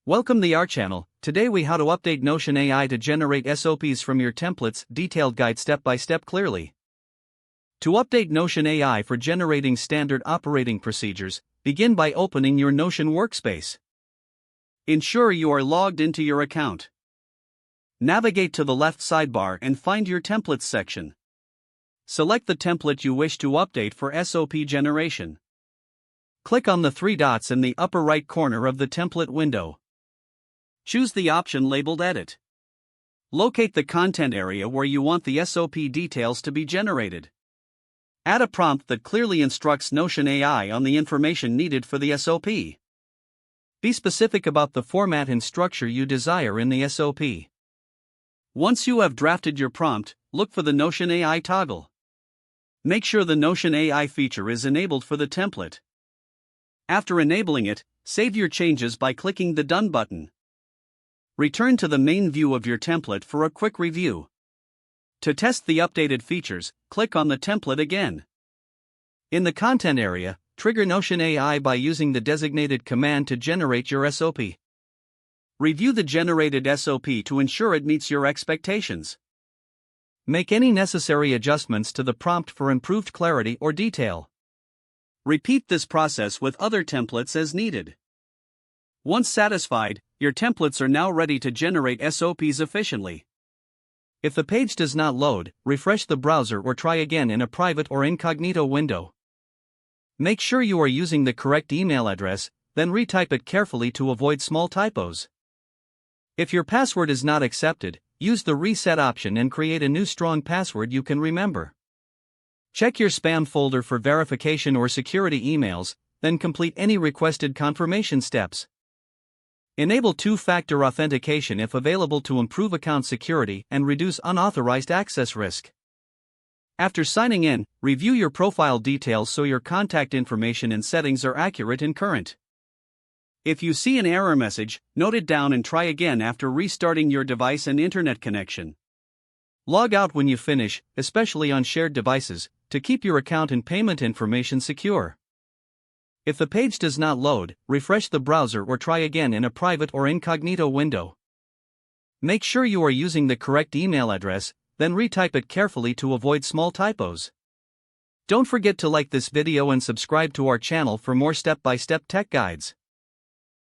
Welcome to our channel. Today we how to update Notion AI to generate SOPs from your templates, detailed guide step by step clearly. To update Notion AI for generating standard operating procedures, begin by opening your Notion workspace. Ensure you are logged into your account. Navigate to the left sidebar and find your templates section. Select the template you wish to update for SOP generation. Click on the three dots in the upper right corner of the template window. Choose the option labeled Edit. Locate the content area where you want the SOP details to be generated. Add a prompt that clearly instructs Notion AI on the information needed for the SOP. Be specific about the format and structure you desire in the SOP. Once you have drafted your prompt, look for the Notion AI toggle. Make sure the Notion AI feature is enabled for the template. After enabling it, save your changes by clicking the Done button. Return to the main view of your template for a quick review. To test the updated features, click on the template again. In the content area, trigger Notion AI by using the designated command to generate your SOP. Review the generated SOP to ensure it meets your expectations. Make any necessary adjustments to the prompt for improved clarity or detail. Repeat this process with other templates as needed. Once satisfied, your templates are now ready to generate SOPs efficiently. If the page does not load, refresh the browser or try again in a private or incognito window. Make sure you are using the correct email address, then retype it carefully to avoid small typos. If your password is not accepted, use the reset option and create a new strong password you can remember. Check your spam folder for verification or security emails, then complete any requested confirmation steps. Enable two-factor authentication if available to improve account security and reduce unauthorized access risk. After signing in, review your profile details so your contact information and settings are accurate and current. If you see an error message, note it down and try again after restarting your device and internet connection. Log out when you finish, especially on shared devices, to keep your account and payment information secure. If the page does not load, refresh the browser or try again in a private or incognito window. Make sure you are using the correct email address, then retype it carefully to avoid small typos. Don't forget to like this video and subscribe to our channel for more step-by-step tech guides.